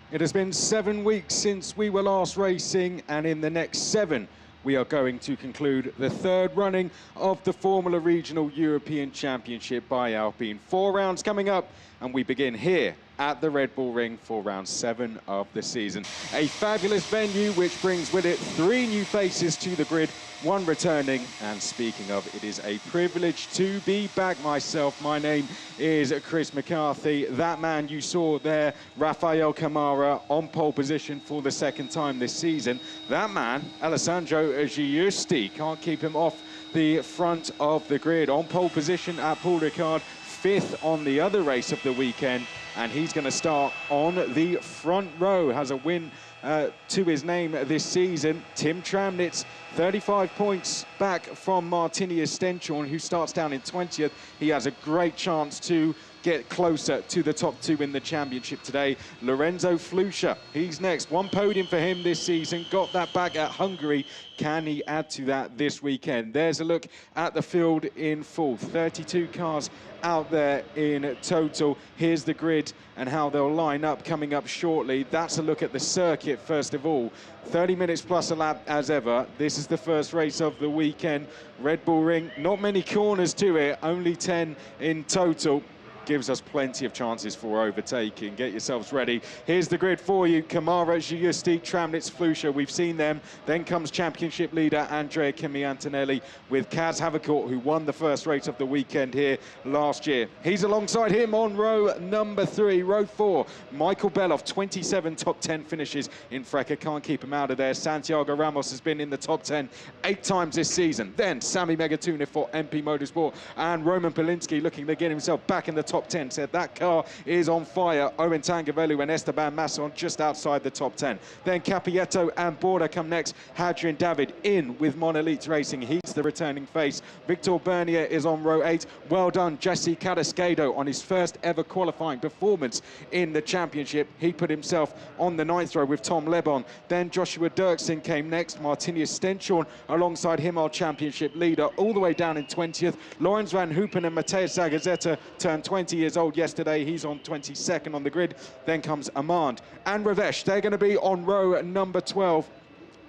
It has been 7 weeks since we were last racing, and in the next 7, we are going to conclude the third running of the Formula Regional European Championship by Alpine. 4 rounds coming up, and we begin here at the Red Bull Ring for round 7 of the season. A fabulous venue which brings with it 3 new faces to the grid, 1 returning. And speaking of, it is a privilege to be back myself. My name is Chris McCarthy. That man you saw there, Rafael Camara, on pole position for the 2nd time this season. That man, Alessandro Giusti, can't keep him off the front of the grid. On pole position at Paul Ricard, 5th on the other race of the weekend, and he's going to start on the front row. Has a win to his name this season. Tim Tramnitz, 35 points back from Martinius Stenchorn, who starts down in 20th. He has a great chance to get closer to the top 2 in the championship today. Lorenzo Flusha, he's next. 1 podium for him this season. Got that back at Hungary. Can he add to that this weekend? There's a look at the field in full. 32 cars out there in total. Here's the grid and how they'll line up coming up shortly. That's a look at the circuit first of all. 30 minutes plus a lap as ever. This is the first race of the weekend. Red Bull Ring, not many corners to it, only 10 in total. Gives us plenty of chances for overtaking. Get yourselves ready. Here's the grid for you. Camara, Giusti, Tramnitz, Flusha. We've seen them. Then comes championship leader Andrea Kimi Antonelli with Kaz Havercourt, who won the first race of the weekend here last year. He's alongside him on row number 3. Row 4, Michael Beloff, 27 top 10 finishes in Freca. Can't keep him out of there. Santiago Ramos has been in the top 10 8 times this season. Then Sami Megatuna for MP Motorsport, and Roman Polinsky looking to get himself back in the top 10. Said that car is on fire. Owen Tangavelu and Esteban Masson just outside the top 10. Then Capietto and Borda come next. Hadrian David in with Monolith Racing. He's the returning face. Victor Bernier is on row 8. Well done, Jesse Cadascado, on his first ever qualifying performance in the championship. He put himself on the 9th row with Tom Lebon. Then Joshua Dirksen came next. Martinius Stenchorn alongside him, our championship leader, all the way down in 20th. Lawrence Van Hoopen and Matthias Zagazeta turned 20 years old yesterday. He's on 22nd on the grid. Then comes Amand and Ravesh. They're going to be on row number 12.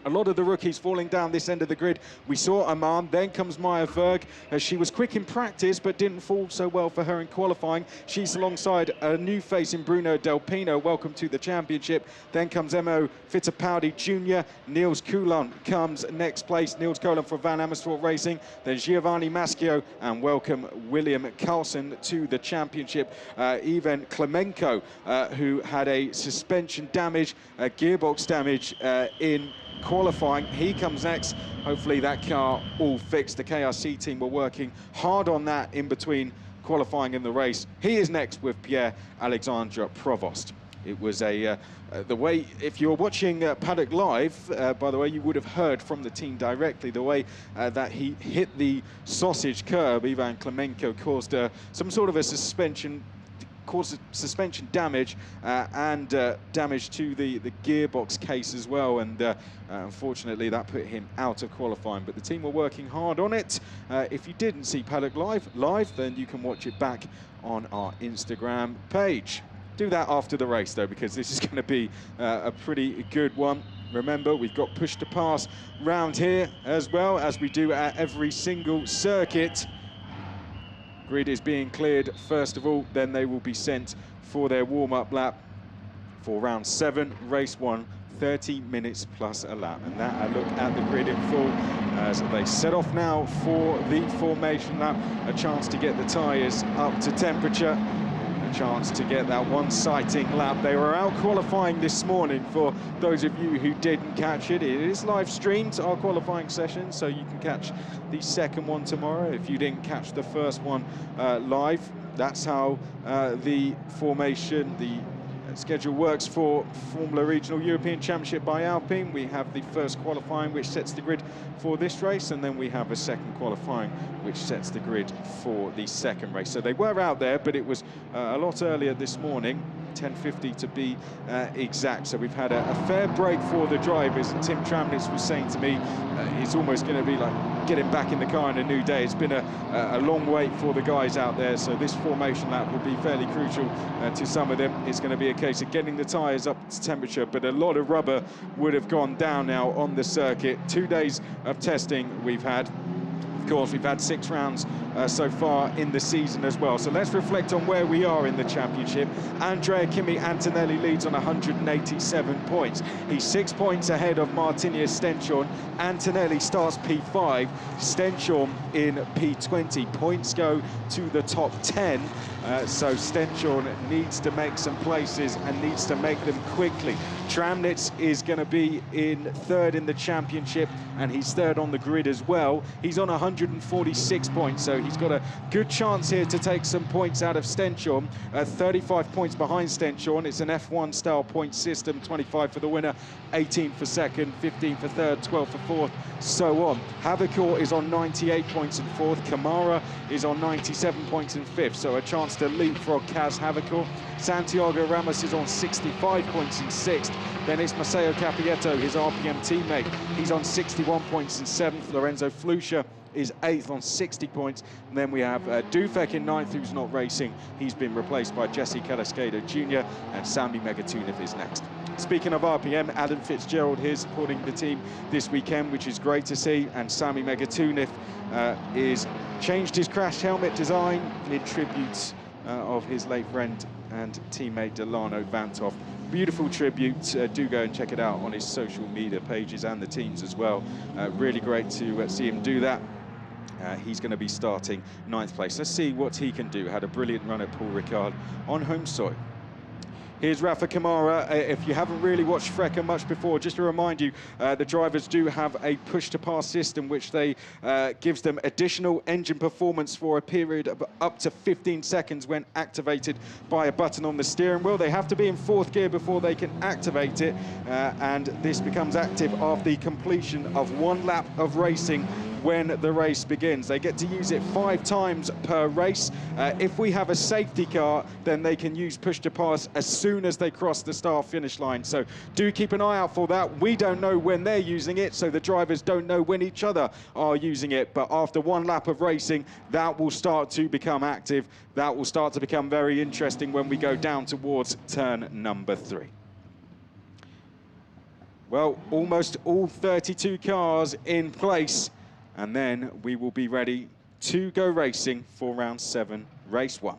A lot of the rookies falling down this end of the grid. We saw Amand, then comes Maya Verg. She was quick in practice, but didn't fall so well for her in qualifying. She's alongside a new face in Bruno Del Pino. Welcome to the championship. Then comes Emo Fittipaldi Jr. Niels Coulon comes next place. Niels Coulon for Van Amersfoort Racing. Then Giovanni Maschio, and welcome William Carlson to the championship. Ivan Klemenko, who had a suspension damage, gearbox damage in qualifying. He comes next. Hopefully that car all fixed. The KRC team were working hard on that in between qualifying and the race. He is next with Pierre Alexandre Provost. It was the way, if you're watching Paddock Live, by the way, you would have heard from the team directly, the way that he hit the sausage curb. Ivan Klemenko caused some sort of a suspension damage and damage to the gearbox case as well, and unfortunately that put him out of qualifying, but the team were working hard on it. If you didn't see Paddock live, then you can watch it back on our Instagram page. Do that after the race though, because this is going to be a pretty good one. Remember, we've got push to pass round here as well, as we do at every single circuit. Grid is being cleared first of all, then they will be sent for their warm-up lap for round 7, race 1, 30 minutes plus a lap. And that, a look at the grid in full as they set off now for the formation lap. A chance to get the tyres up to temperature, a chance to get that one sighting lap. They were out qualifying this morning. For those of you who didn't catch it, it is live streamed, our qualifying session, so you can catch the second one tomorrow if you didn't catch the first one live. That's how the formation, the schedule works for Formula Regional European Championship by Alpine. We have the first qualifying, which sets the grid for this race, and then we have a second qualifying, which sets the grid for the second race. So they were out there, but it was a lot earlier this morning, 10:50 to be exact. So we've had a fair break for the drivers. And Tim Tramnitz was saying to me, it's almost going to be like getting back in the car in a new day. It's been a long wait for the guys out there, so this formation lap will be fairly crucial to some of them. It's going to be a case of getting the tyres up to temperature, but a lot of rubber would have gone down now on the circuit. 2 days of testing we've had. Of course, we've had 6 rounds so far in the season as well. So let's reflect on where we are in the championship. Andrea Kimi Antonelli leads on 187 points. He's 6 points ahead of Martinius Stenchorn. Antonelli starts P5, Stenchorn in P20. Points go to the top 10. So Stenchorn needs to make some places and needs to make them quickly. Tramnitz is going to be in 3rd in the championship, and he's 3rd on the grid as well. He's on 146 points, so he's got a good chance here to take some points out of Stenchorn. 35 points behind Stenchorn. It's an F1 style point system, 25 for the winner, 18 for 2nd, 15 for 3rd, 12 for 4th, so on. Havakor is on 98 points in 4th. Kamara is on 97 points in 5th, so a chance to leapfrog Kaz Havakor. Santiago Ramos is on 65 points in 6th. Then it's Maceo Capietto, his RPM teammate. He's on 61 points in 7th. Lorenzo Flusha is 8th on 60 points. And then we have Dufek in 9th, who's not racing. He's been replaced by Jesse Calascado Jr. and Sami Megatunov is next. Speaking of RPM, Adam Fitzgerald here supporting the team this weekend, which is great to see. And Sami Megatunov is changed his crash helmet design in tribute of his late friend and teammate Delano Vantov. Beautiful tribute. Do go and check it out on his social media pages and the teams as well. Really great to see him do that. He's going to be starting 9th place. Let's see what he can do. Had a brilliant run at Paul Ricard on home soil. Here's Rafa Kamara. If you haven't really watched Freca much before, just to remind you, the drivers do have a push-to-pass system, which gives them additional engine performance for a period of up to 15 seconds when activated by a button on the steering wheel. They have to be in 4th gear before they can activate it, and this becomes active after the completion of 1 lap of racing when the race begins. They get to use it 5 times per race. If we have a safety car, then they can use push to pass as soon as they cross the start-finish line. So do keep an eye out for that. We don't know when they're using it, so the drivers don't know when each other are using it. But after 1 lap of racing, that will start to become active. That will start to become very interesting when we go down towards turn number 3. Well, almost all 32 cars in place, and then we will be ready to go racing for round 7, race 1.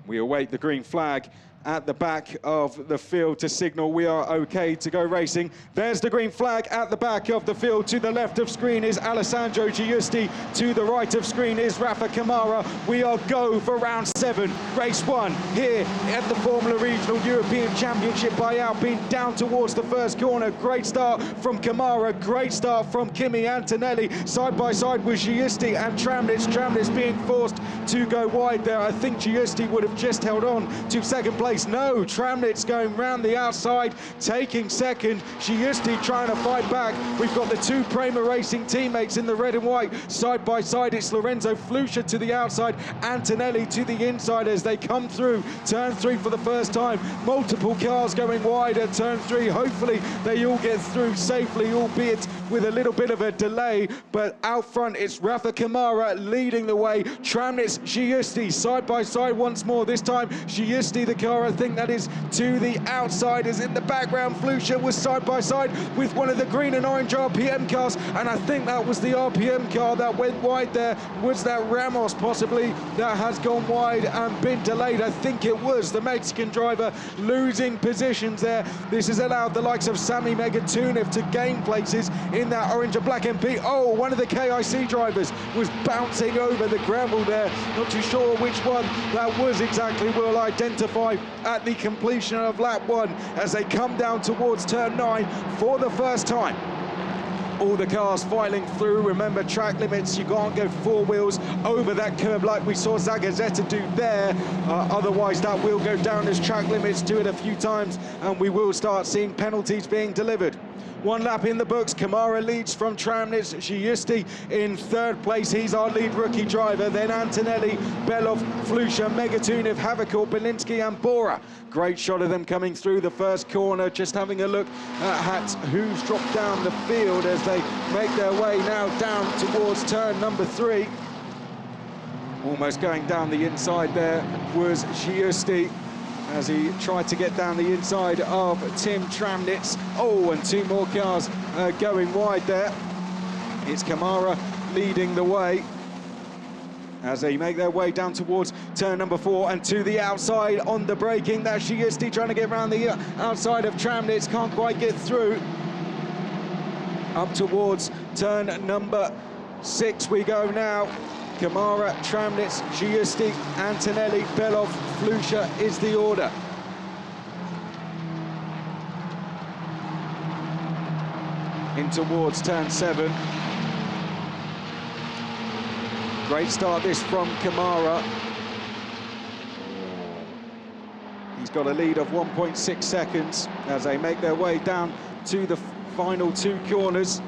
We await the green flag at the back of the field to signal we are okay to go racing. There's the green flag at the back of the field. To the left of screen is Alessandro Giusti. To the right of screen is Rafa Kamara. We are go for round 7, race 1, here at the Formula Regional European Championship by Alpine, down towards the first corner. Great start from Kamara, great start from Kimi Antonelli. Side by side with Giusti and Tramnitz. Tramnitz being forced to go wide there. I think Giusti would have just held on to 2nd place. No, Tramnitz going round the outside, taking 2nd. Giusti trying to fight back. We've got the 2 Prema Racing teammates in the red and white. Side by side, it's Lorenzo Flusha to the outside, Antonelli to the inside as they come through turn 3 for the first time. Multiple cars going wide at turn 3. Hopefully they all get through safely, albeit with a little bit of a delay. But out front, it's Rafa Kamara leading the way. Tramnitz, Giusti, side by side once more. This time, Giusti, the car I think that is to the outside, is in the background. Flusha was side by side with one of the green and orange RPM cars, and I think that was the RPM car that went wide there. Was that Ramos possibly that has gone wide and been delayed? I think it was the Mexican driver losing positions there. This has allowed the likes of Sami Megatunov to gain places in that orange and black MP. Oh, one of the KIC drivers was bouncing over the gravel there. Not too sure which one that was exactly. We'll identify at the completion of lap 1 as they come down towards turn 9 for the first time. All the cars filing through. Remember, track limits, you can't go four wheels over that curb like we saw Zagazzetta do there. Otherwise, that will go down as track limits. Do it a few times, and we will start seeing penalties being delivered. One lap in the books. Kamara leads from Tramnitz. Giusti in third place. He's our lead rookie driver. Then Antonelli, Belov, Flusha, Megatunev, Havakor, Belinsky and Bora. Great shot of them coming through the first corner. Just having a look at who's dropped down the field as they make their way now down towards turn number 3. Almost going down the inside there was Giusti, as he tried to get down the inside of Tim Tramnitz. Oh, and two more cars going wide there. It's Kamara leading the way as they make their way down towards turn number 4 and to the outside on the braking. That's Giusti trying to get around the outside of Tramnitz, can't quite get through. Up towards turn number 6 we go now. Kamara, Tramnitz, Giusti, Antonelli, Belov, Flusha is the order. In towards turn 7. Great start this from Kamara. He's got a lead of 1.6 seconds as they make their way down to the final 2 corners.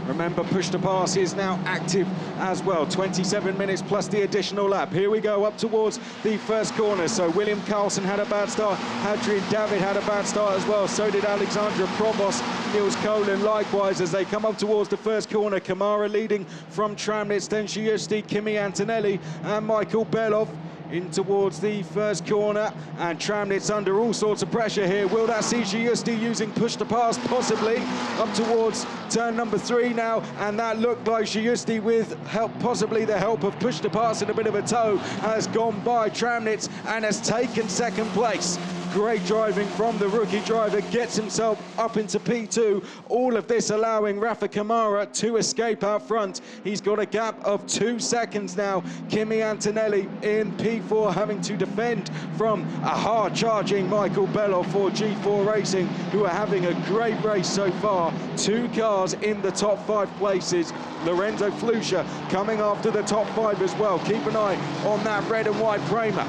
Remember, push to pass is now active as well. 27 minutes plus the additional lap. Here we go up towards the first corner. So William Carlson had a bad start. Hadrian David had a bad start as well. So did Alexandra Probos, Niels Colin likewise as they come up towards the first corner. Kamara leading from Tramnitz, then Giusti, Kimi Antonelli and Michael Belov in towards the first corner, and Tramnitz under all sorts of pressure here. Will that see Giusti using push to pass? Possibly. Up towards turn number 3 now, and that looked like Giusti with help, possibly the help of push to pass and a bit of a tow, has gone by Tramnitz and has taken second place. Great driving from the rookie driver, gets himself up into P2. All of this allowing Rafa Kamara to escape out front. He's got a gap of 2 seconds now. Kimi Antonelli in P4 having to defend from a hard-charging Michael Bello for G4 Racing, who are having a great race so far. 2 cars in the top 5 places. Lorenzo Flusha coming after the top 5 as well. Keep an eye on that red and white Prema.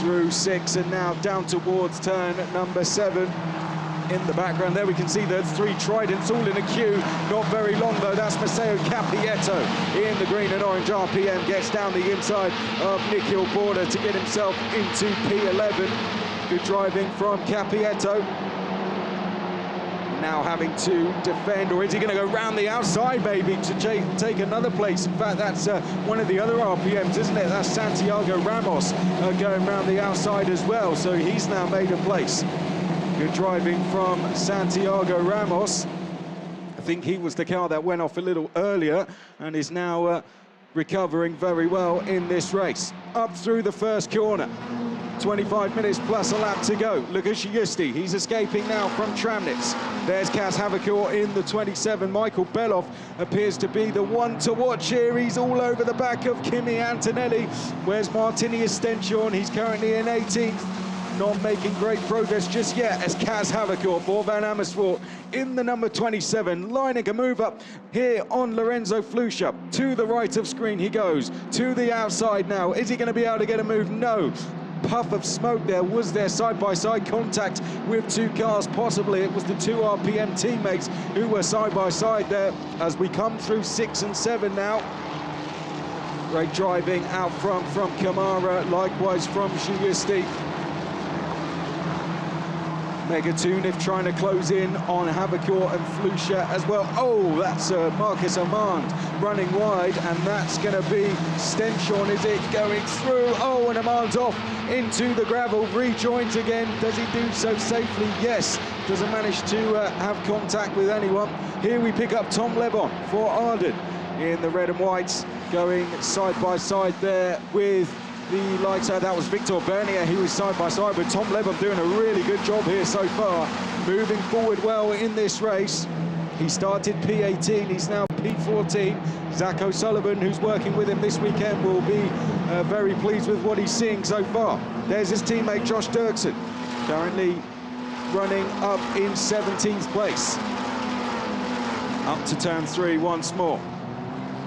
Through 6 and now down towards turn number 7. In the background there we can see the 3 Tridents all in a queue. Not very long though. That's Matteo Capietto in the green and orange RPM. Gets down the inside of Nikhil Border to get himself into P11. Good driving from Capietto. Now having to defend, or is he going to go round the outside maybe to take another place? In fact, that's one of the other RPMs, isn't it? That's Santiago Ramos going round the outside as well, so he's now made a place. Good driving from Santiago Ramos. I think he was the car that went off a little earlier and is now recovering very well in this race. Up through the first corner. 25 minutes plus a lap to go. Look at Giusti, he's escaping now from Tramnitz. There's Kaz Havakor in the 27. Michael Belov appears to be the one to watch here. He's all over the back of Kimi Antonelli. Where's Martini Estention? He's currently in 18th. Not making great progress just yet as Kaz Havakor for Van Amersfoort in the number 27, lining a move up here on Lorenzo Flusha. To the right of screen he goes, to the outside now. Is he going to be able to get a move? No. Puff of smoke there. Was there side-by-side contact with 2 cars? Possibly it was the 2 RPM teammates who were side-by-side there as we come through 6 and 7 now. Great driving out front from Kamara, likewise from Giusti. Megatunev trying to close in on Havakor and Flusha as well. Oh, that's Marcus Armand running wide, and that's going to be Stenchon, is it, going through? Oh, and Armand's off into the gravel, rejoins again. Does he do so safely? Yes. Doesn't manage to have contact with anyone. Here we pick up Tom Lebon for Arden in the red and whites, going side by side there with the likes of, that was Victor Bernier, he was side by side with Tom Lebon, doing a really good job here so far, moving forward well in this race. He started P18, he's now P14. Zach O'Sullivan, who's working with him this weekend, will be very pleased with what he's seeing so far. There's his teammate Josh Dirksen, currently running up in 17th place. Up to turn 3 once more.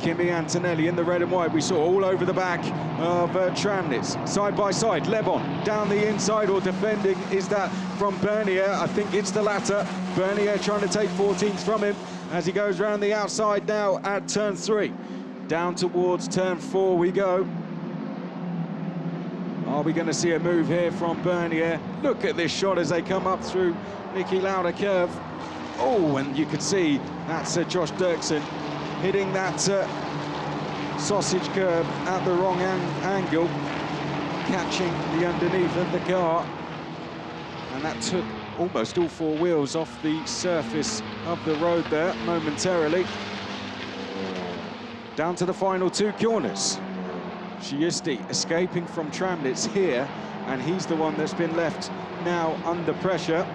Kimi Antonelli in the red and white. We saw all over the back of Tramnitz. Side by side, Lebon down the inside, or defending. Is that from Bernier? I think it's the latter. Bernier trying to take 14th from him as he goes round the outside now at turn 3. Down towards turn 4 we go. Are we going to see a move here from Bernier? Look at this shot as they come up through Niki Lauda curve. Oh, and you can see that's Josh Dirksen hitting that sausage curb at the wrong angle, catching the underneath of the car, and that took almost all 4 wheels off the surface of the road there momentarily. Down to the final 2 corners. Giusti escaping from Tramnitz here, and he's the one that's been left now under pressure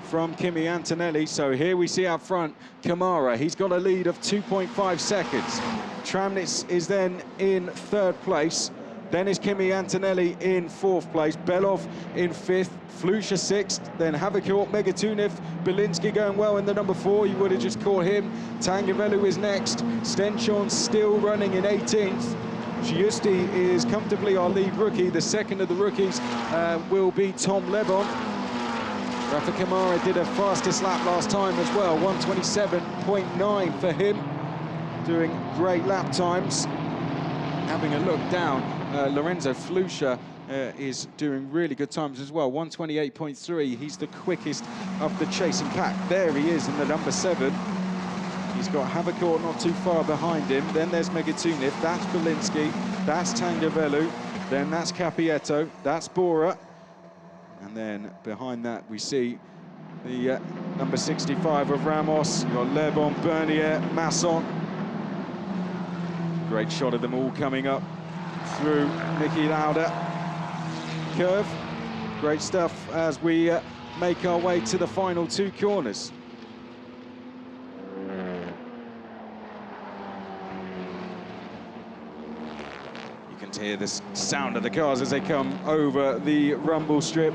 from Kimi Antonelli. So here we see out front Kamara. He's got a lead of 2.5 seconds. Tramnitz is then in 3rd place. Then is Kimi Antonelli in 4th place. Belov in 5th. Flusha 6th. Then Havakort, Megatuniv, Belinsky going well in the number 4. You would have just caught him. Tangavelu is next. Stenchon still running in 18th. Giusti is comfortably our lead rookie. The second of the rookies will be Tom Lebon. Rafa Kamara did a fastest lap last time as well, 1:27.9 for him, doing great lap times. Having a look down, Lorenzo Flusha is doing really good times as well, 1:28.3. He's the quickest of the chasing pack. There he is in the number 7. He's got Havakort not too far behind him. Then there's Megatuniv, that's Belinsky, that's Tangavelu, then that's Capietto, that's Bora. And then behind that, we see the number 65 of Ramos. You've got Lebon, Bernier, Masson. Great shot of them all coming up through Niki Lauda curve. Great stuff as we make our way to the final 2 corners. You can hear the sound of the cars as they come over the rumble strip.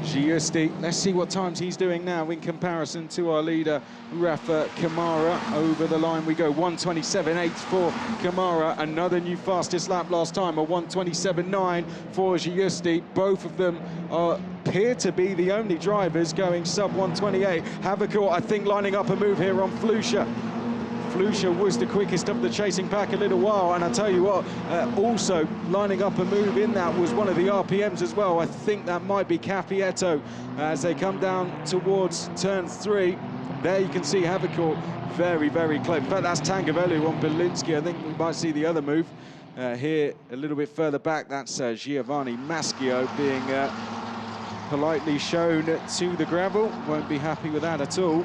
Giusti, let's see what times he's doing now in comparison to our leader, Rafa Kamara. Over the line we go, 1:27.8 for Kamara. Another new fastest lap last time, a 1:27.9 for Giusti. Both of them appear to be the only drivers going sub 1:28. Havakort, I think, lining up a move here on Flusha. Flusha was the quickest of the chasing pack a little while, and I tell you what, also lining up a move in that was one of the RPMs as well. I think that might be Capietto as they come down towards turn 3. There you can see Havakort very, very close. In fact, that's Tangavelu on Belinsky. I think we might see the other move here a little bit further back. That's Giovanni Maschio being politely shown to the gravel. Won't be happy with that at all.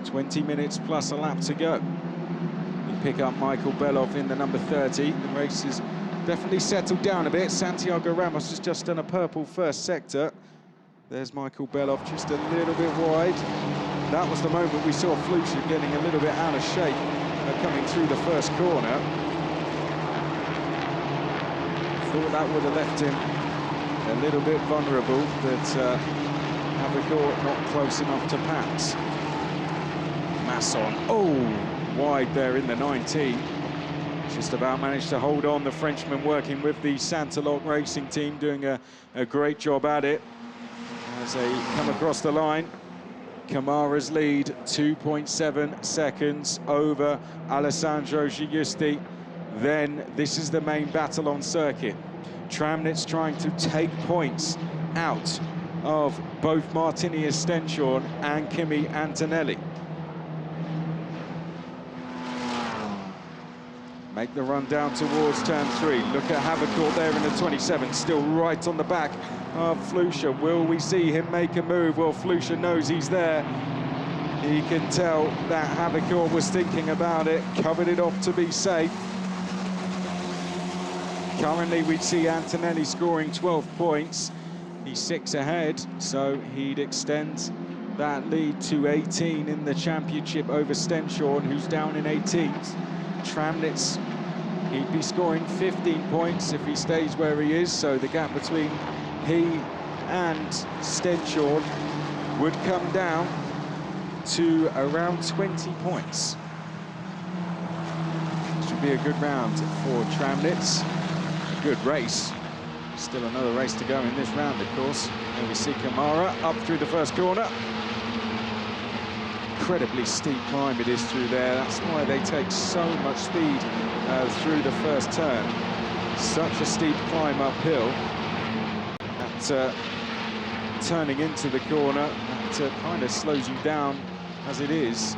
20 minutes plus a lap to go. We pick up Michael Belov in the number 30. The race has definitely settled down a bit. Santiago Ramos has just done a purple first sector. There's Michael Belov just a little bit wide. That was the moment we saw Flusha getting a little bit out of shape coming through the first corner. Thought that would have left him a little bit vulnerable, but Havakort not close enough to pass. Masson, oh, wide there in the 19. Just about managed to hold on. The Frenchman working with the Santalok racing team, doing a great job at it. As they come across the line, Kamara's lead, 2.7 seconds over Alessandro Giusti. Then this is the main battle on circuit. Tramnitz trying to take points out of both Martinius Stenchorn and Kimi Antonelli. Make the run down towards turn 3. Look at Havakort there in the 27, still right on the back of Flusha. Will we see him make a move? Well, Flusha knows he's there. He can tell that Havakort was thinking about it, covered it off to be safe. Currently, we'd see Antonelli scoring 12 points. He's 6 ahead, so he'd extend that lead to 18 in the championship over Stenchorn, who's down in 18th. Tramnitz, he'd be scoring 15 points if he stays where he is, so the gap between he and Stenchorn would come down. to around 20 points. Should be a good round for Tramnitz. A good race. Still another race to go in this round, of course. There we see Kamara up through the first corner. Incredibly steep climb it is through there. That's why they take so much speed through the first turn. Such a steep climb uphill. That turning into the corner, that kind of slows you down as it is.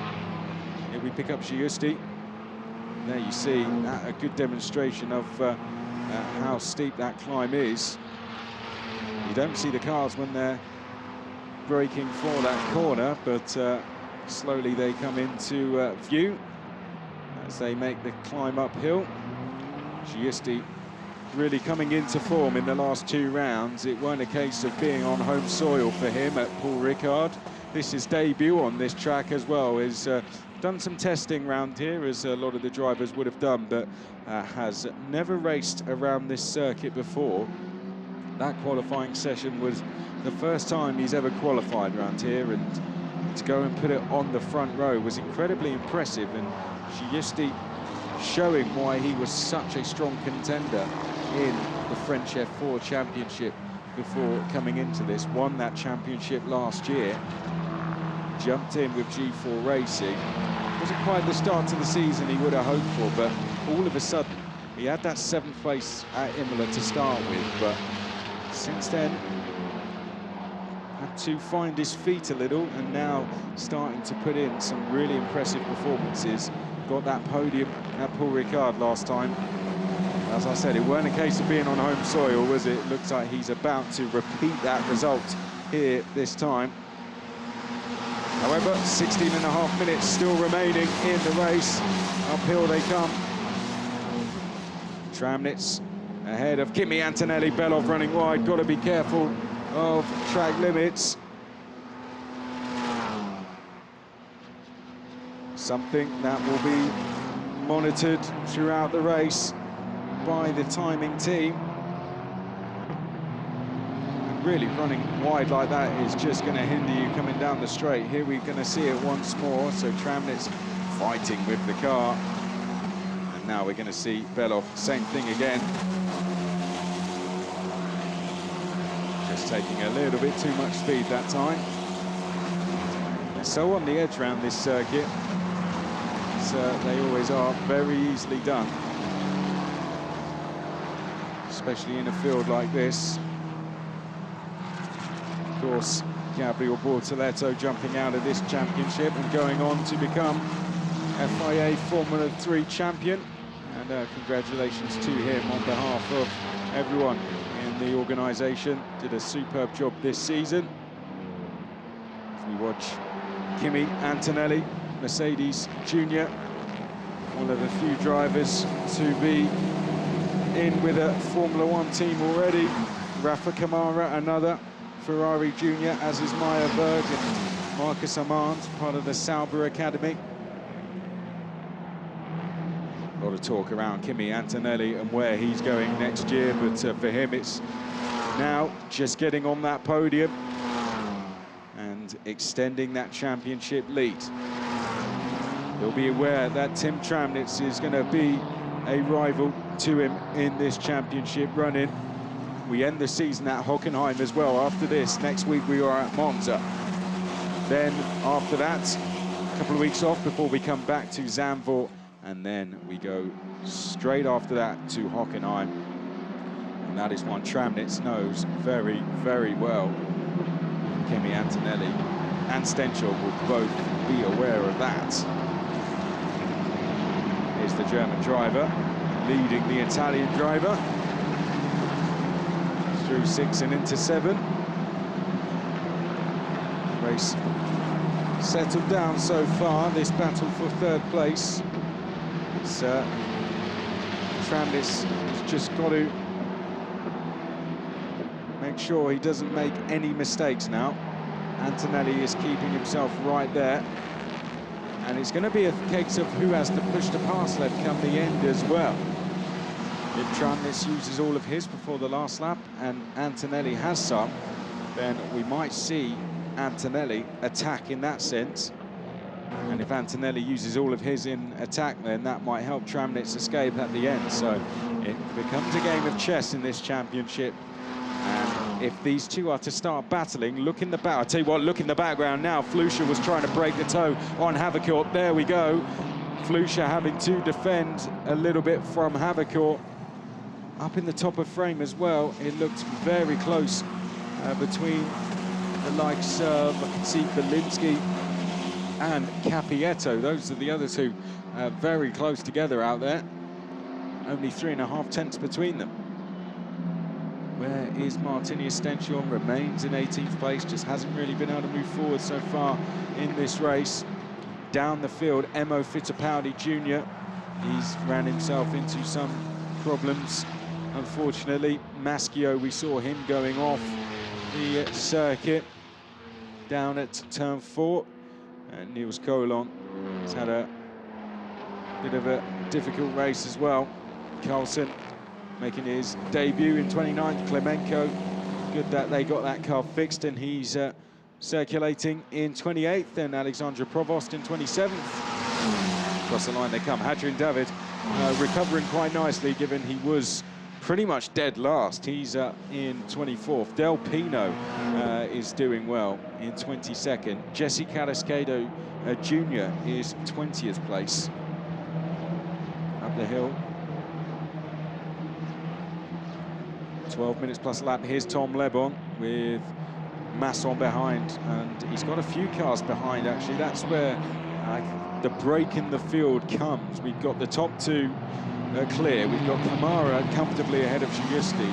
Here we pick up Giusti. There you see a good demonstration of how steep that climb is. You don't see the cars when they're braking for that corner, but slowly they come into view as they make the climb uphill. Giusti really coming into form in the last 2 rounds. It weren't a case of being on home soil for him at Paul Ricard. This is debut on this track as well. He's done some testing around here, as a lot of the drivers would have done, but has never raced around this circuit before. That qualifying session was the first time he's ever qualified around here, and to go and put it on the front row was incredibly impressive, and Giusti showing why he was such a strong contender in the French F4 Championship before coming into this. Won that championship last year, jumped in with G4 Racing. Wasn't quite the start to the season he would have hoped for, but all of a sudden he had that 7th place at Imola to start with, but since then had to find his feet a little, and now starting to put in some really impressive performances. Got that podium at Paul Ricard last time. As I said, it weren't a case of being on home soil, was it? It looks like he's about to repeat that result here this time. However, 16.5 minutes still remaining in the race. Uphill they come. Tramnitz ahead of Kimi Antonelli. Belov running wide. Got to be careful of track limits. Something that will be monitored throughout the race by the timing team. And really running wide like that is just going to hinder you coming down the straight. Here we're going to see it once more. So Tramnitz fighting with the car. And now we're going to see Belov, same thing again. Just taking a little bit too much speed that time. They're so on the edge around this circuit. They always are, very easily done, especially in a field like this. Of course, Gabriel Bortoletto jumping out of this championship and going on to become FIA Formula 3 champion, and congratulations to him on behalf of everyone in the organisation. Did a superb job this season. As we watch Kimi Antonelli, Mercedes Junior, one of the few drivers to be in with a Formula 1 team already. Rafa Kamara, another Ferrari Junior, as is Maya Berg and Marcus Armand, part of the Sauber Academy. A lot of talk around Kimi Antonelli and where he's going next year, but for him it's now just getting on that podium and extending that championship lead. He'll be aware that Tim Tramnitz is going to be a rival to him in this championship run-in. We end the season at Hockenheim as well. After this, next week we are at Monza. Then after that, a couple of weeks off before we come back to Zandvoort, and then we go straight after that to Hockenheim. And that is one Tramnitz knows very, very well. Kimi Antonelli and Stenchel will both be aware of that. Here's the German driver leading the Italian driver through 6 and into 7. Race settled down so far, this battle for 3rd place. Tramnitz has just got to make sure he doesn't make any mistakes now. Antonelli is keeping himself right there. And it's going to be a case of who has to push the pass left come the end as well. If Tramnitz uses all of his before the last lap and Antonelli has some, then we might see Antonelli attack in that sense. And if Antonelli uses all of his in attack, then that might help Tramnitz escape at the end. So it becomes a game of chess in this championship. And if these two are to start battling, look in the back. I'll tell you what, look in the background now. Flusha was trying to break the toe on Havercourt. There we go. Flusha having to defend a little bit from Havercourt. Up in the top of frame as well. It looked very close between the likes of, I can see Belinsky and Capietto. Those are the other two very close together out there. Only 3.5 tenths between them. Where is Martinius Stenchorn? Remains in 18th place, just hasn't really been able to move forward so far in this race. Down the field, Emo Fittipaldi Jr. He's ran himself into some problems, unfortunately. Maschio, we saw him going off the circuit down at turn 4. And Niels Colon has had a bit of a difficult race as well. Carlsen making his debut in 29th. Klemenko, good that they got that car fixed, and he's circulating in 28th. And Alexandra Provost in 27th. Across the line they come. Hadrian David recovering quite nicely, given he was pretty much dead last. He's in 24th. Del Pino is doing well in 22nd. Jesse Carrasquedo Jr. is 20th place. Up the hill. 12 minutes plus a lap. Here's Tom Lebon with Masson behind, and he's got a few cars behind, actually. That's where the break in the field comes. We've got the top two clear. We've got Kamara comfortably ahead of Giusti.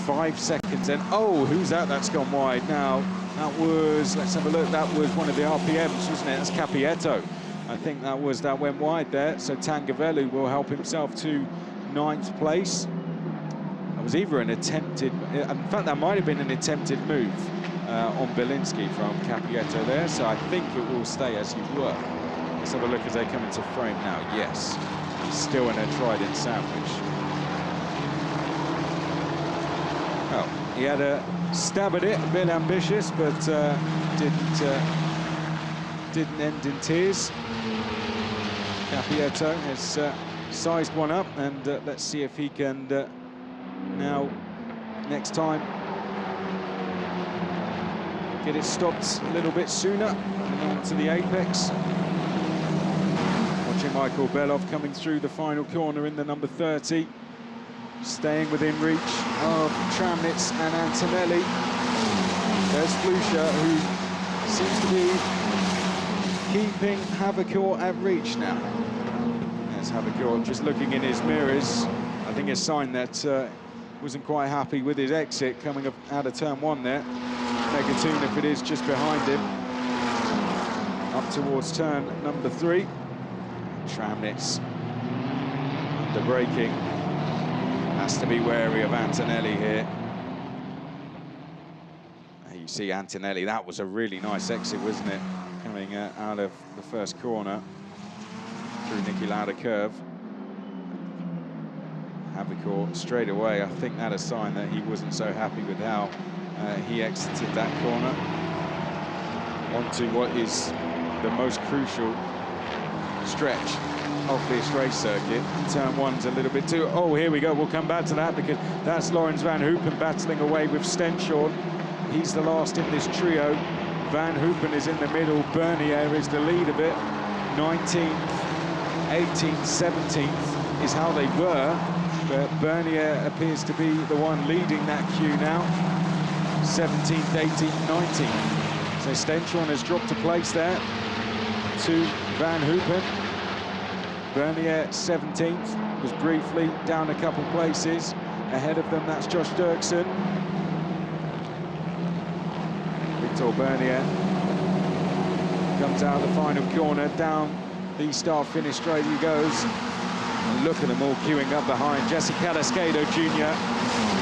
5 seconds in. Oh, who's that? That's gone wide. Now, that was, let's have a look, that was one of the RPMs, wasn't it? That's Capietto. I think that went wide there. So Tangavelu will help himself to 9th place. That was either an attempted, in fact, that might have been an attempted move on Belinsky from Capietto there. So I think it will stay as you were. Let's have a look as they come into frame now. Yes, he's still in a Trident sandwich. Well, he had a stab at it, a bit ambitious, but didn't end in tears. Capietto has sized one up, and let's see if he can now, next time, get it stopped a little bit sooner, on to the apex. Watching Michael Belov coming through the final corner in the number 30. Staying within reach of Tramnitz and Antonelli. There's Flusha, who seems to be keeping Havercourt at reach now. There's Havercourt just looking in his mirrors. I think a sign that wasn't quite happy with his exit coming up out of turn 1 there. Negatoon, if it is, just behind him. Up towards turn number 3. Tramnitz under braking. Has to be wary of Antonelli here. You see Antonelli, that was a really nice exit, wasn't it? Coming out of the first corner through Niki Lauda curve. Havercourt straight away, I think that a sign that he wasn't so happy with how he exited that corner. Onto what is the most crucial stretch of this race circuit. Turn 1's a little bit too... Oh, here we go. We'll come back to that, because that's Lawrence Van Hoopen battling away with Stenchorn. He's the last in this trio. Van Hoopen is in the middle. Bernier is the lead of it. 19th, 18th, 17th is how they were. But Bernier appears to be the one leading that queue now. 17th, 18th, 19th. So Stenchorn has dropped a place there to Van Hoopen. Bernier 17th, was briefly down a couple places. Ahead of them, that's Josh Dirksen. Victor Bernier comes out of the final corner, down the start-finish straight he goes. And look at them all queuing up behind. Jesse Carrasquedo Jr.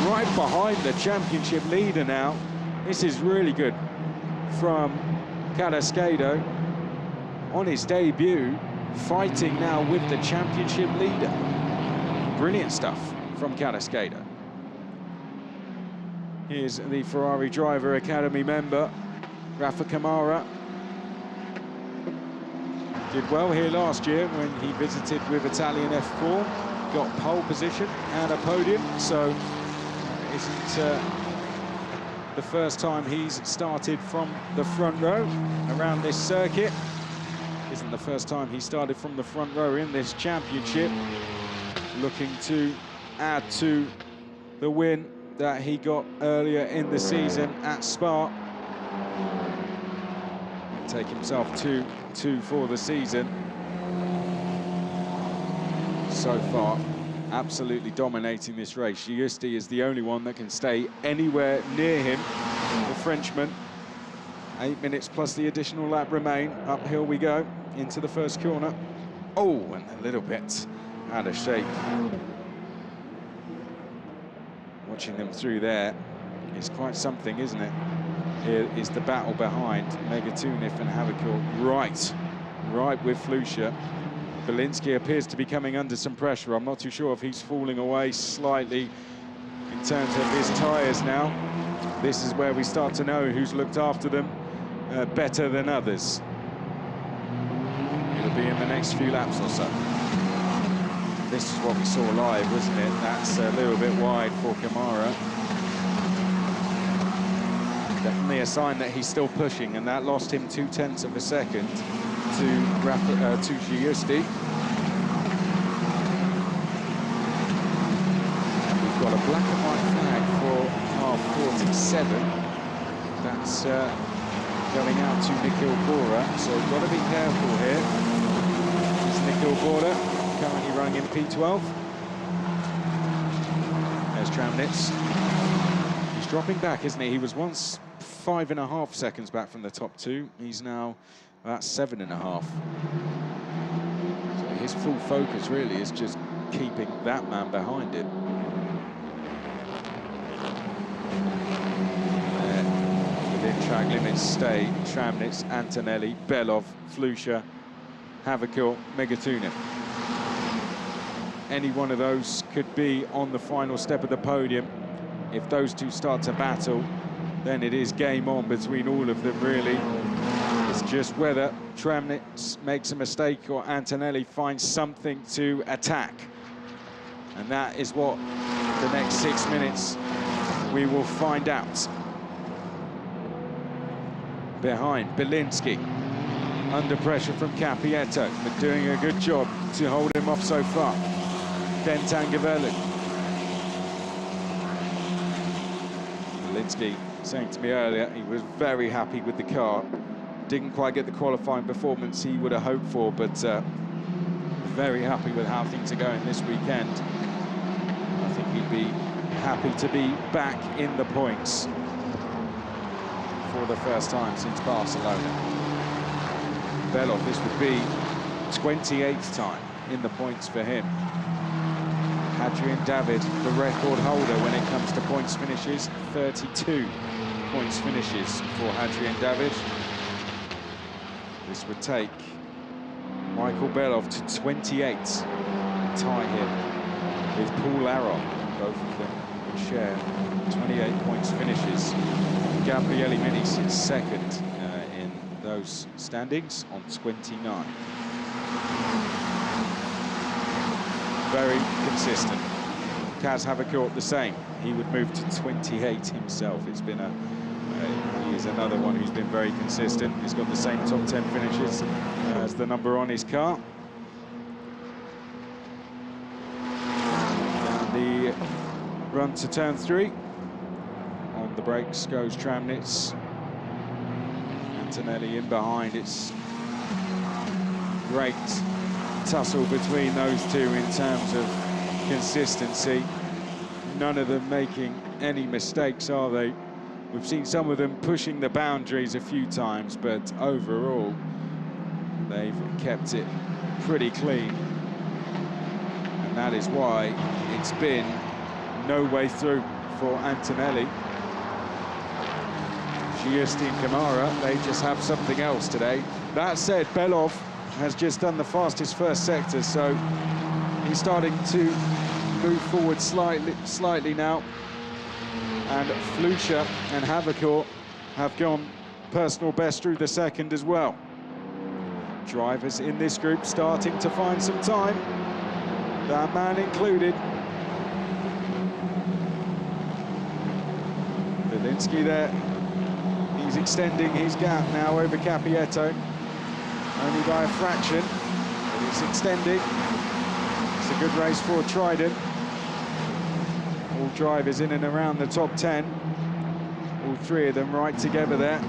right behind the championship leader now. This is really good from Carrasquedo on his debut, fighting now with the championship leader. Brilliant stuff from Carrasquedo. Here's the Ferrari Driver Academy member, Rafa Kamara. Did well here last year when he visited with Italian F4, got pole position and a podium, so it isn't the first time he's started from the front row around this circuit. Isn't the first time he started from the front row in this championship. Looking to add to the win that he got earlier in the season at Spa. Take himself 2-2 for the season. So far, absolutely dominating this race. Giusti is the only one that can stay anywhere near him, the Frenchman. 8 minutes plus the additional lap remain. Uphill we go into the first corner. Oh, and a little bit out of shape. Watching them through there is quite something, isn't it? Here is the battle behind Megatunif and Havikul. Right with Flusha. Belinsky appears to be coming under some pressure. I'm not too sure if he's falling away slightly in terms of his tyres now. This is where we start to know who's looked after them better than others. It'll be in the next few laps or so. This is what we saw live, wasn't it? That's a little bit wide for Kamara. Definitely a sign that he's still pushing, and that lost him 0.2 of a second to Giusti. We've got a black and white flag for car 47. That's going out to Nikhil Bora, so we've got to be careful here. It's Nikhil Bora, currently running in P12. There's Travnitz. He's dropping back, isn't he? He was once 5.5 seconds back from the top two. He's now about 7.5. So his full focus really is just keeping that man behind it. Within track limits stay Travnitz, Antonelli, Belov, Flusha, Havikul, Megatunif. Any one of those could be on the final step of the podium. If those two start to battle, then it is game on between all of them, really. It's just whether Travnitz makes a mistake or Antonelli finds something to attack. And that is what the next 6 minutes we will find out. Behind, Belinsky, under pressure from Capietto, but doing a good job to hold him off so far. Bentangavelu. Belinsky saying to me earlier he was very happy with the car. Didn't quite get the qualifying performance he would have hoped for, but very happy with how things are going this weekend. I think he'd be happy to be back in the points for the first time since Barcelona. Belov, this would be 28th time in the points for him. Adrian David, the record holder when it comes to points finishes, 32 points finishes for Adrian David. This would take Michael Belov to 28, tie him with Paul Aron. Both of them would share 28 points finishes. Gabriele Mini sits second in those standings on 29. Very consistent. Kaz Havikul the same. He would move to 28 himself. It's been he is another one who's been very consistent. He's got the same top 10 finishes as the number on his car. And the run to turn 3. On the brakes goes Travnitz. Antonelli in behind. It's great tussle between those two in terms of consistency. None of them making any mistakes, are they? We've seen some of them pushing the boundaries a few times, but overall, they've kept it pretty clean. And that is why it's been no way through for Antonelli. Giusti and Kamara, they just have something else today. That said, Belov has just done the fastest first sector, so he's starting to move forward slightly now. And Flusha and Havikul have gone personal best through the second as well. Drivers in this group starting to find some time, that man included. Belinsky there, he's extending his gap now over Cappietto, only by a fraction, but it's extending. It's a good race for Trident. All drivers in and around the top 10, all three of them right together there.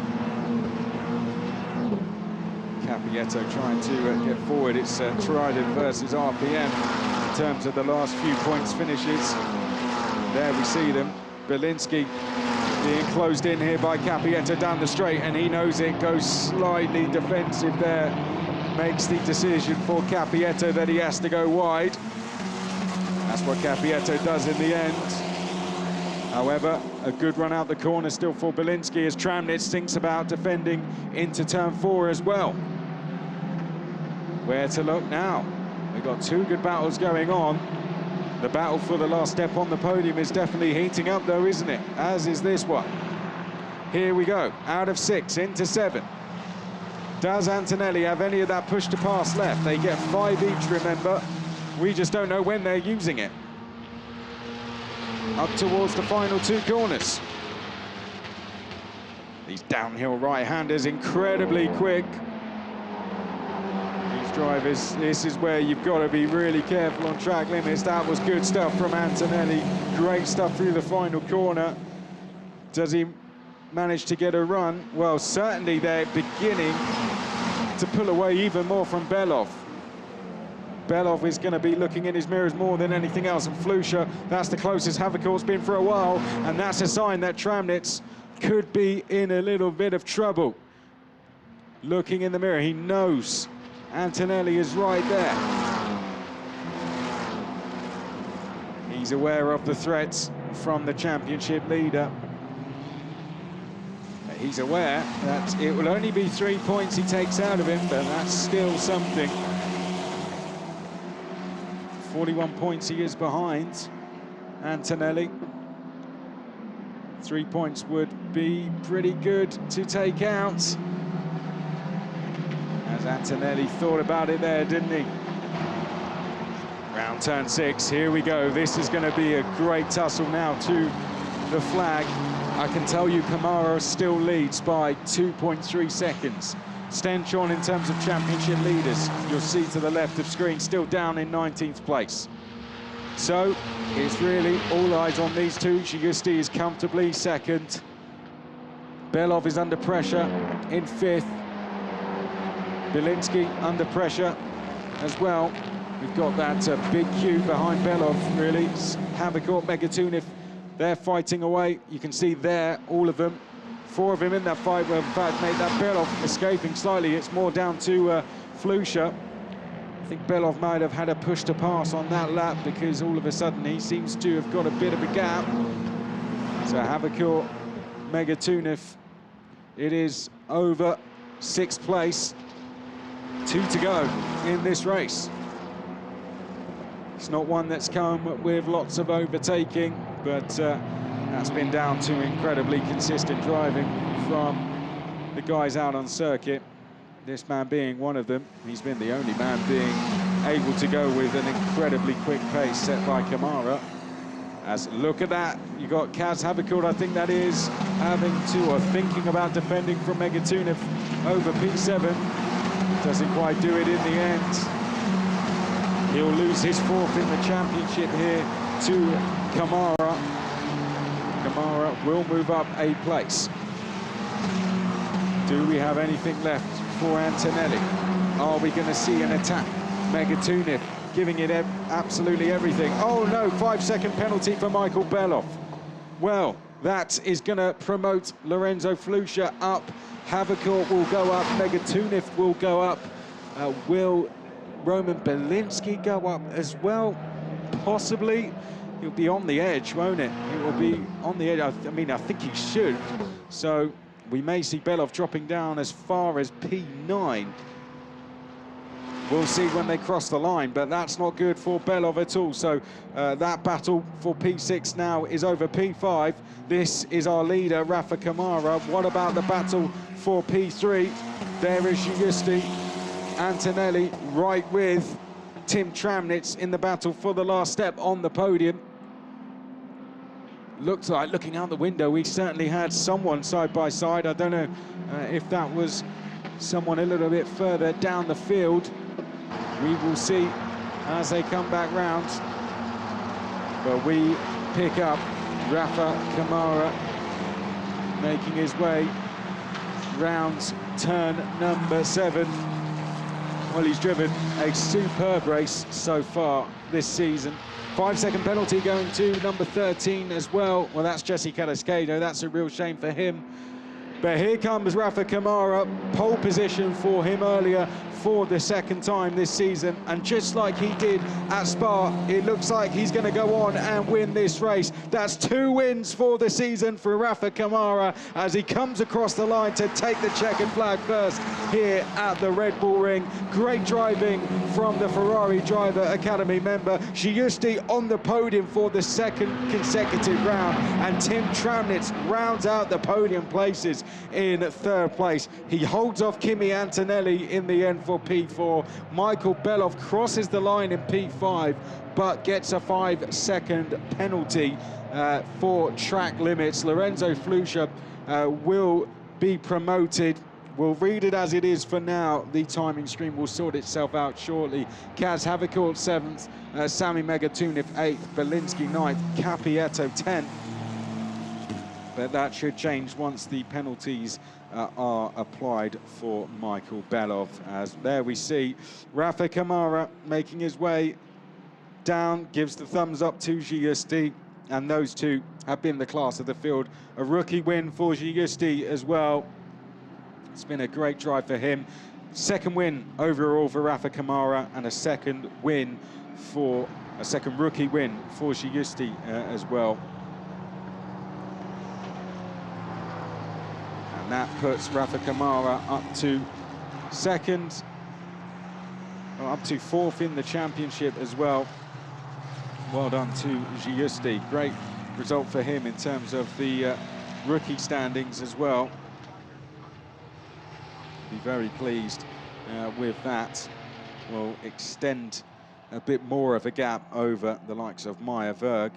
Cappietto trying to get forward. It's Trident versus RPM in terms of the last few points finishes. There we see them. Belinsky being closed in here by Cappietto down the straight, and he knows it, goes slightly defensive there. Makes the decision for Cappietto that he has to go wide. That's what Cappietto does in the end. However, a good run out the corner still for Belinsky as Tramnitz thinks about defending into turn 4 as well. Where to look now? We've got two good battles going on. The battle for the last step on the podium is definitely heating up though, isn't it? As is this one. Here we go, out of 6 into 7. Does Antonelli have any of that push to pass left? They get 5 each, remember. We just don't know when they're using it. Up towards the final 2 corners. These downhill right-handers incredibly quick. These drivers, this is where you've got to be really careful on track limits. That was good stuff from Antonelli. Great stuff through the final corner. Does he manage to get a run? Well, certainly they're beginning to pull away even more from Belov. Belov is going to be looking in his mirrors more than anything else, and Flusha, that's the closest Haverkort's been for a while, and that's a sign that Tramnitz could be in a little bit of trouble. Looking in the mirror, he knows Antonelli is right there. He's aware of the threats from the championship leader. He's aware that it will only be 3 points he takes out of him, but that's still something. 41 points he is behind Antonelli. 3 points would be pretty good to take out. As Antonelli thought about it there, didn't he? Round turn 6, here we go. This is going to be a great tussle now to the flag. I can tell you Kamara still leads by 2.3 seconds. Stench on in terms of championship leaders. You'll see to the left of screen, still down in 19th place. So it's really all eyes on these two. Giusti is comfortably second. Belov is under pressure in 5th. Belinsky under pressure as well. We've got that big queue behind Belov, really. Haverkort, Megatunev, they're fighting away. You can see there, all of them. 4 of them in that fight were, in fact, made that Belov escaping slightly. It's more down to Flusha. I think Belov might have had a push to pass on that lap because all of a sudden he seems to have got a bit of a gap. So Haverkort, Megatunev, it is over 6th place. 2 to go in this race. It's not one that's come with lots of overtaking, but that's been down to incredibly consistent driving from the guys out on circuit. This man being one of them. He's been the only man being able to go with an incredibly quick pace set by Kamara. As look at that, you got Kaz Haverkort, I think that is, having to or thinking about defending from Megatunev over P7. Doesn't quite do it in the end. He'll lose his 4th in the championship here to Kamara. Kamara will move up a place. Do we have anything left for Antonelli? Are we going to see an attack? Megatunev giving it absolutely everything. Oh no, 5-second penalty for Michael Belov. Well, that is going to promote Lorenzo Flusha up. Haverkort will go up, Megatunev will go up. Will Roman Belinsky go up as well? Possibly. He'll be on the edge, won't it? He will be on the edge. I mean, I think he should. So we may see Belov dropping down as far as P9. We'll see when they cross the line, but that's not good for Belov at all. So that battle for P6 now is over P5. This is our leader, Rafa Kamara. What about the battle for P3? There is Giusti. Antonelli right with Tim Tramnitz in the battle for the last step on the podium. Looks like, looking out the window, we certainly had someone side by side. I don't know if that was someone a little bit further down the field. We will see as they come back round. But we pick up Rafa Kamara making his way round turn number 7. Well, he's driven a superb race so far this season. 5-second penalty going to number 13 as well. Well, that's Jesse Cadascado. That's a real shame for him. But here comes Rafa Kamara, pole position for him earlier for the second time this season. And just like he did at Spa, it looks like he's going to go on and win this race. That's 2 wins for the season for Rafa Kamara as he comes across the line to take the checkered flag first here at the Red Bull Ring. Great driving from the Ferrari Driver Academy member. Giusti on the podium for the 2nd consecutive round. And Tim Tramnitz rounds out the podium places in 3rd place. He holds off Kimi Antonelli in the end for P4. Michael Belov crosses the line in P5, but gets a 5-second penalty for track limits. Lorenzo Flusha will be promoted. We'll read it as it is for now. The timing screen will sort itself out shortly. Kaz Havikort 7th, Sami Megatunov 8th, Belinsky 9th, Capieto 10th. But that should change once the penalties are applied for Michael Belov. As there we see Rafa Kamara making his way down, gives the thumbs up to Giusti, and those two have been the class of the field. A rookie win for Giusti as well. It's been a great drive for him. 2nd win overall for Rafa Kamara, and a 2nd rookie win for Giusti as well. And that puts Rafa Kamara up to 2nd, or up to 4th in the championship as well. Well done to Giusti. Great result for him in terms of the rookie standings as well. Be very pleased with that. Will extend a bit more of a gap over the likes of Maya Berg.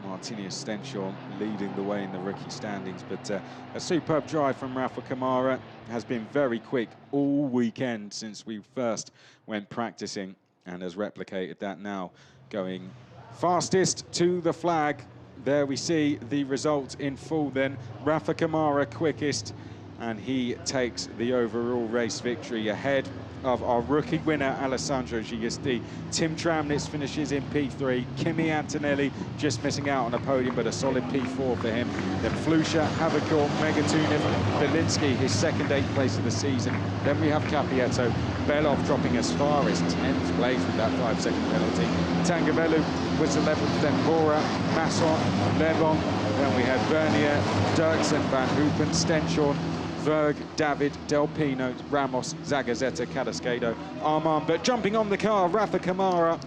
Martinius Stenshorn leading the way in the rookie standings, but a superb drive from Rafa Kamara. Has been very quick all weekend since we first went practicing, and has replicated that now, going fastest to the flag. There we see the result in full then. Rafa Kamara quickest, and he takes the overall race victory ahead of our rookie winner, Alessandro Giusti. Tim Tramnitz finishes in P3. Kimi Antonelli just missing out on a podium, but a solid P4 for him. Then Flusha, Havikort, Megatunov, Belinsky, his 2nd 8th place of the season. Then we have Capieto, Belov dropping as far as 10th place with that 5-second penalty. Tangavelu was 11th, then Bora, Masson, Levon. Then we had Vernier, Dirksen, Van Hoopen, Stenshorn, Verg, David, Del Pino, Ramos, Zagazzetta, Cadascado, Armand. But jumping on the car, Rafa Kamara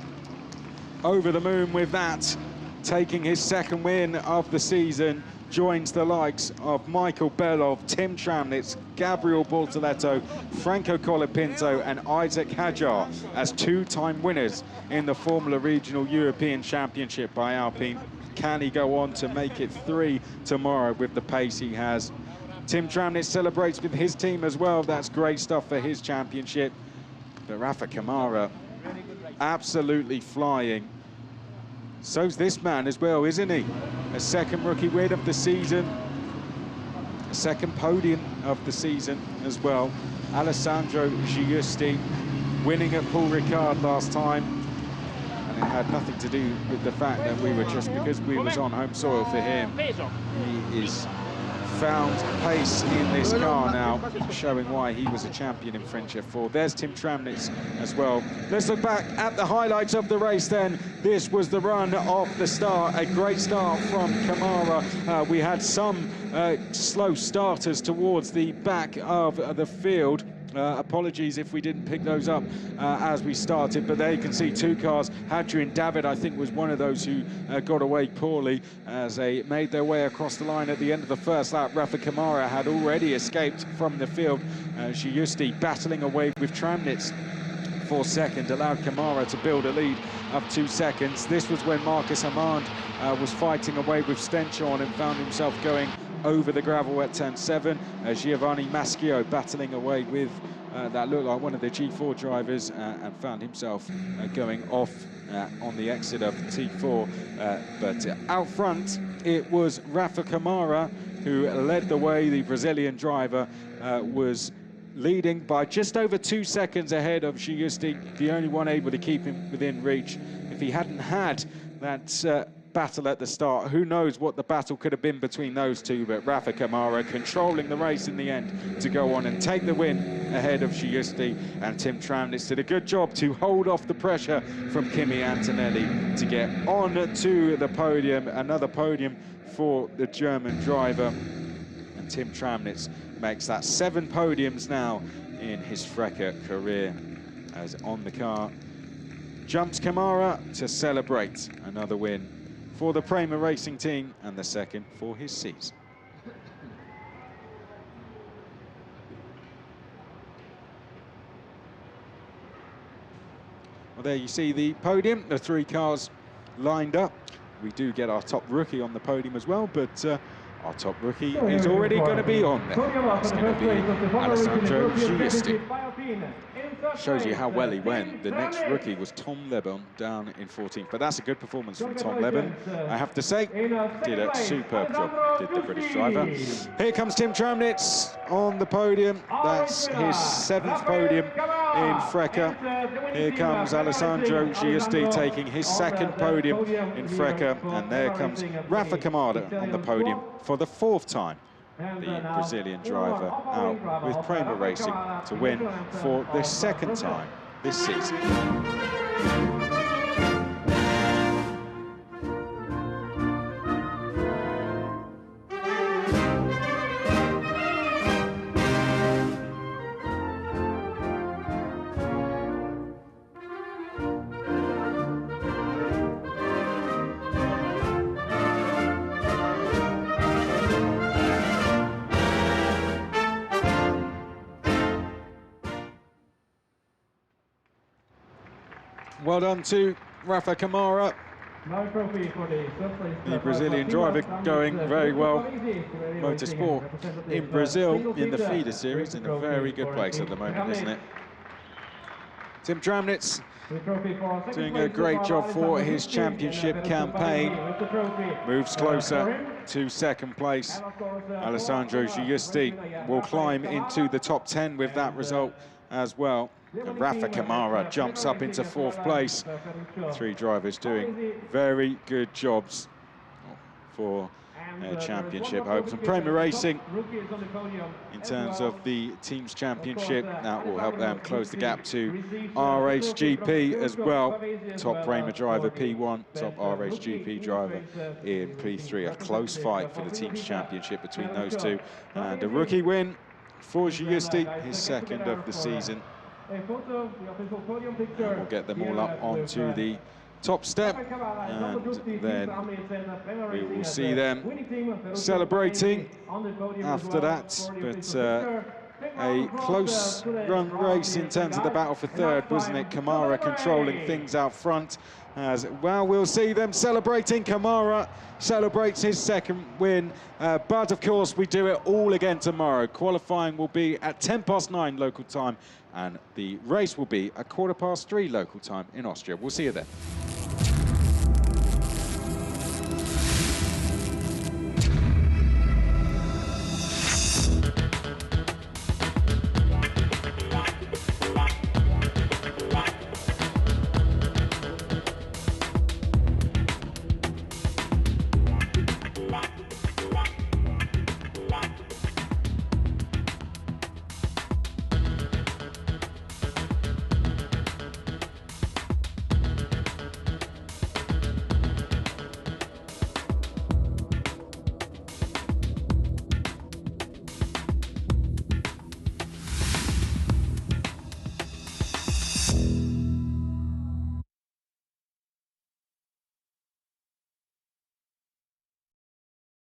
over the moon with that, taking his 2nd win of the season, joins the likes of Michael Belov, Tim Tramnitz, Gabriel Bortoletto, Franco Colapinto and Isaac Hadjar as 2-time winners in the Formula Regional European Championship by Alpine. Can he go on to make it 3 tomorrow with the pace he has? Tim Tramnitz celebrates with his team as well. That's great stuff for his championship. But Rafa Kamara absolutely flying. So's this man as well, isn't he? A 2nd rookie win of the season. A 2nd podium of the season as well. Alessandro Giusti winning at Paul Ricard last time. And it had nothing to do with the fact that because we was on home soil for him. He is found pace in this car now, showing why he was a champion in French F4. There's Tim Tramnitz as well. Let's look back at the highlights of the race then. This was the run of the start, a great start from Kamara. We had some slow starters towards the back of the field. Apologies if we didn't pick those up as we started, but there you can see two cars. Hadrian David, I think, was one of those who got away poorly as they made their way across the line at the end of the first lap. Rafa Kamara had already escaped from the field. Giusti battling away with Tramnitz for second, allowed Kamara to build a lead of 2 seconds. This was when Marcus Amand was fighting away with Stenchon and found himself going over the gravel at turn 7. Giovanni Maschio battling away with that looked like one of the G4 drivers and found himself going off on the exit of T4. But out front, it was Rafa Kamara who led the way. The Brazilian driver was leading by just over 2 seconds ahead of Giusti, the only one able to keep him within reach. If he hadn't had that battle at the start, who knows what the battle could have been between those two, but Rafa Kamara controlling the race in the end to go on and take the win ahead of Giusti, and Tim Tramnitz did a good job to hold off the pressure from Kimi Antonelli to get on to the podium. Another podium for the German driver, and Tim Tramnitz makes that 7 podiums now in his Freca career, as on the car jumps Kamara to celebrate another win for the Prema Racing team and the second for his season. Well, there you see the podium, the 3 cars lined up. We do get our top rookie on the podium as well, but our top rookie is already going to be on there. It's going to be Alessandro Giusti. Shows you how well he went. The next rookie was Tom Lebon down in 14th, but that's a good performance from Tom Lebon, I have to say. Did a superb job, did the British driver. Here comes Tim Tramnitz on the podium. That's his 7th podium in Freca. Here comes Alessandro Giusti taking his 2nd podium in Freca, and there comes Rafa Kamara on the podium for the 4th time. The Brazilian driver out with Prema Racing to win for the 2nd time this season. Well done to Rafa Kamara. The Brazilian driver going very well. Motorsport in Brazil in the feeder series in a very good place at the moment, isn't it? Tim Tramnitz doing a great job for his championship campaign. Moves closer to 2nd place. Alessandro Giusti will climb into the top 10 with that result as well. And Rafa Kamara jumps up into 4th place. 3 drivers doing very good jobs for championship hopes. And Prema Racing, in terms of the team's championship, that will help them close the gap to RHGP as well. Top Prema driver P1, top RHGP driver in P3. A close fight for the team's championship between those two. And a rookie win for Giusti, his 2nd of the season. And we'll get them all up onto the top step, and then we will see them celebrating after that. But a close run race in terms of the battle for 3rd, wasn't it? Kamara controlling things out front. As well, we'll see them celebrating. Kamara celebrates his 2nd win, but of course we do it all again tomorrow. Qualifying will be at 9:10 local time, and the race will be at 3:15 local time in Austria. We'll see you then.